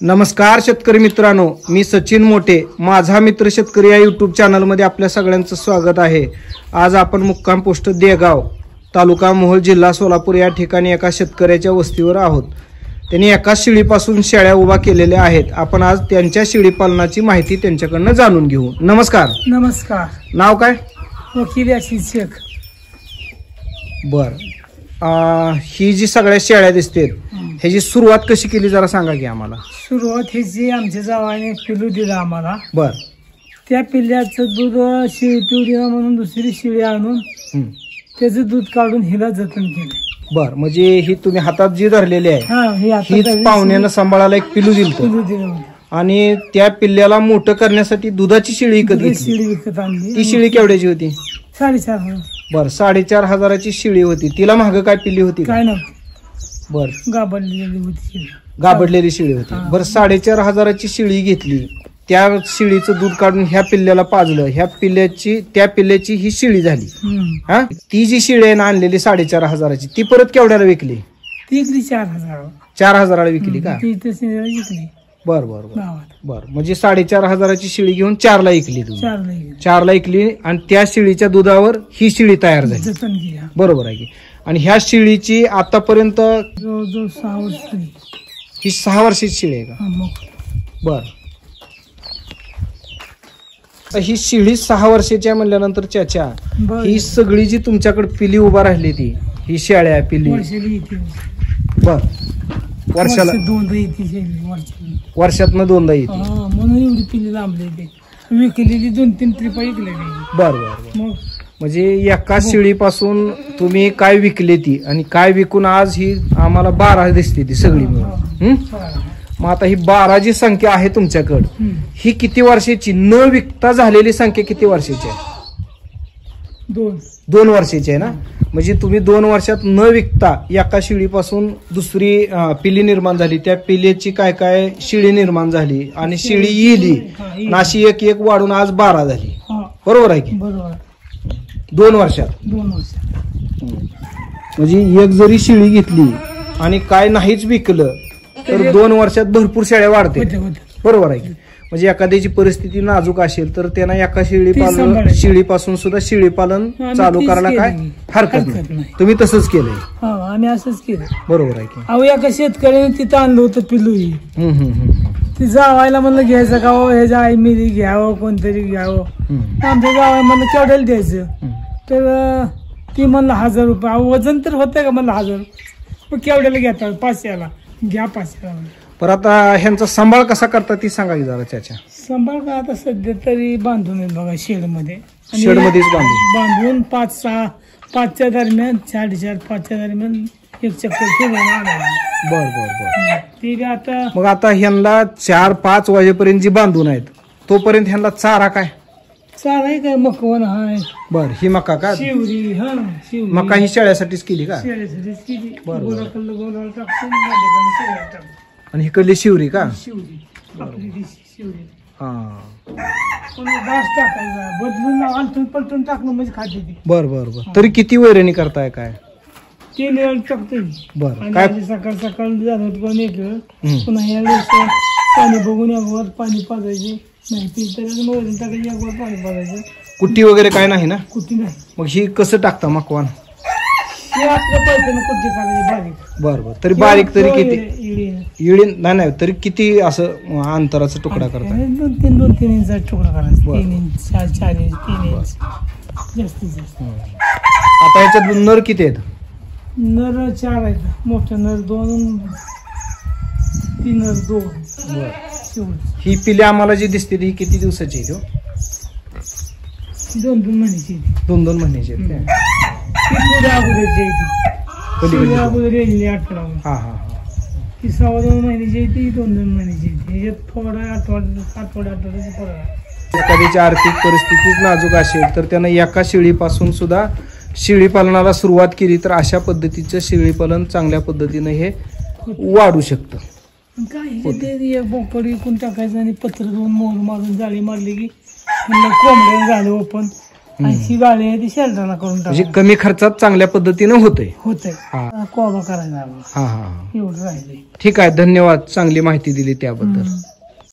नमस्कार शेतकरी मित्रांनो, मी सचिन मोठे, माझा मित्र शेतकरी या यूट्यूब चॅनलमध्ये आपल्या सगळ्यांचं स्वागत आहे। आज आपण मुक्काम पोस्ट देगाव, तालुका मोहोळ, जिल्हा सोलापूर या ठिकाणी एका शेतकऱ्याच्या वस्तीवर आहोत। त्यांनी एकाच शेळीपासून शेळ्या उभा केलेल्या आहेत। आपण आज त्यांच्या शेळी पालनाची माहिती त्यांच्याकडून जाणून घेऊ। नमस्कार। नमस्कार। नाव काय? वकील याशीद शेख। बर, ही जी सगळ्या शेळ्या दिसतात ह्याची सुरुवात कशी केली जरा सांगा की आम्हाला। सुरुवात ह्याची आमच्या जावाने पिल्लू दिला आम्हाला। बर, त्या पिल्ल्याचं दूध शेळी पिऊ दिला म्हणून दुसरी शेळी आणून त्याचं दूध काढून हिला जतन केलं। बर, म्हणजे ही तुम्ही हातात जी धरलेली आहे हीच पाहुण्यानं सांभाळायला एक पिल्लू दिलं आणि त्या पिल्ल्याला मोठं करण्यासाठी दुधाची शेळी विकत आणली। ती शेळी केवढ्याची होती? 4.5 बर, 4,500ची शेळी होती। तिला माग काय पिल्ली होती? काय नव्हती। बर, गाबडलेली होती, गाबडलेली शेळी होती। बर, 4,500ची शेळी घेतली, त्या शेळीचं दूध काढून ह्या पिल्ल्याला पाजलं, त्या पिल्ल्याची ही शेळी झाली। हा, ती जी शेळी आहे ना आणलेली 4,500ची, ती परत केवढ्याला विकली? ती विकली 4,000। 4,000ला विकली का? विकली। बर बर बर, म्हणजे 4,500ची शेळी घेऊन 4ला विकली तुम्ही? 4ला विकली आणि त्या शेळीच्या दुधावर ही शेळी तयार झाली, बरोबर आहे की? आणि ह्या शेळीची आतापर्यंत जवळजवळ 6 वर्ष। ही 6 वर्षाची शेळी आहे का? बर, ही शेळी 6 वर्षाची आहे म्हणल्यानंतर चाचा, ही सगळी जी तुमच्याकडे पिली उभा राहिली ती ही शेळ्या पिली, बर, वर्षाला वर्षातनं 2दा येते म्हणून एवढी पिल्ली लांबलेली, विकलेली 2-3 ट्रिप विकलेली। बर बर, म्हणजे एका शेळीपासून तुम्ही काय विकले ती आणि काय विकून आज ही आम्हाला 12 दिसते ती सगळी मिळून। मग आता ही 12 जी संख्या आहे तुमच्याकडे ही किती वर्षाची? न विकता झालेली संख्या किती वर्षाची आहे? 2 वर्षाची आहे ना? म्हणजे तुम्ही 2 वर्षात न विकता एका शेळीपासून दुसरी पिली निर्माण झाली, त्या पिल्याची काय काय शेळी निर्माण झाली आणि शेळी येली, अशी एक एक वाढून आज 12 झाली, बरोबर आहे की? बरोबर, 2 वर्षात। 2 वर्षात म्हणजे एक जरी शेळी घेतली आणि काय नाहीच विकलं तर 2 वर्षात भरपूर शेळ्या वाढते, बरोबर आहे की? म्हणजे एखाद्याची परिस्थिती नाजूक असेल तर त्यांना एका शेळीपासून सुद्धा शेळी पालन चालू करायला काय हरकत नाही। तुम्ही तसंच केलंय? आम्ही असंच केलं, बरोबर आहे की? अहो, एका शेतकऱ्याने तिथं आणलं होतं पिल्लू, ती जावायला म्हणलं घ्यायचं का? ह्याच्या आई मिरी घ्यावं, कोणतरी घ्यावं। आमच्या जावाय म्हणलं केवढ्याला द्यायचं? तर ती म्हणलं 1,000 रुपये। वजन तर होतं का? म्हणलं 1,000। मग केवढ्याला घेतात? 500ला घ्या, 500ला। पण आता ह्यांचा सांभाळ कसा करतात ती सांगा की जरा चाचा। सांभाळ का आता सध्या तरी बांधून आहे बघा शेडमध्येच बांधून 5च्या दरम्यान, 4:30, 5च्या दरम्यान एक चक्कर फिरून आला। बर बर बर, ती आता मग आता ह्यांना 4-5 वाजेपर्यंत जी बांधून आहेत तोपर्यंत ह्यांना चारा काय? चारा आहे काय? मकवन आहे। बर, ही मका का? शिवरी। शिवरी मका ही शेळ्यासाठीच केली का? शेळ्यासाठीच केली। गोलाला टाकून आणि ही कडली शिवरी का? शिवरी, आपली शिवरी। हा, घास टाकायचा, बदलून आलटून पलटून टाकलं म्हणजे खाते ती। बर बर बर, तरी किती वैरणी करताय काय? 3 वेळ टाकतोय। बर, काय सकाळ जाणवत पण एक वेळ, पुन्हा या वेळेस पाणी बघून एक पाणी पाजायचे, नाही तर वैरण टाकायची, एक पाणी पाजायचं। कुट्टी वगैरे काय नाही ना? कुट्टी नाही। मग ही कसं टाकता मकवान? आपल्या पैशाने कुट्टी करायची बारीक। बर बर, तरी बारीक तरी किती? इळी नाही, तरी किती असं अंतराचा तुकडा करता? 2-3 इंच तुकडा करायचा, 3 इंच, 4 इंच, 3 इंच जास्तीत जास्त। आता याच्यात नर किती आहेत? नर 4 आहेत, मोठे नर 2, ती नर 2। ही पिले आम्हाला जी दिसते ही किती दिवसाची आहे? 2-2 महिन्याची। 2-2 महिन्याची आहेत का? अगोदर येलेली 8 ती 2.5 महिन्याची येते, 2-2 महिन्याची येते। थोडा आठवड्याची फरक। एखाद्याची आर्थिक परिस्थिती नाजूक असेल तर त्यानं एका शेळीपासून सुद्धा शेळी पालनाला सुरुवात केली तर अशा पद्धतीचं शेळी पालन चांगल्या पद्धतीने हे वाढू शकतं। काय ते एक बोकड विकून टाकायचं आणि पत्र 2 मोहर मारून जाळी मारली की कोंबड्या झालं ओपन, आणि ही गाळी आहे ती शेल्टरला करून म्हणजे टाकायची. कमी खर्चात चांगल्या पद्धतीनं होतंय. होतंय हा. कोबा करायचा आपण. हा हा हा. एवढं राहिले. ठीक आहे, धन्यवाद, चांगली माहिती दिली त्याबद्दल.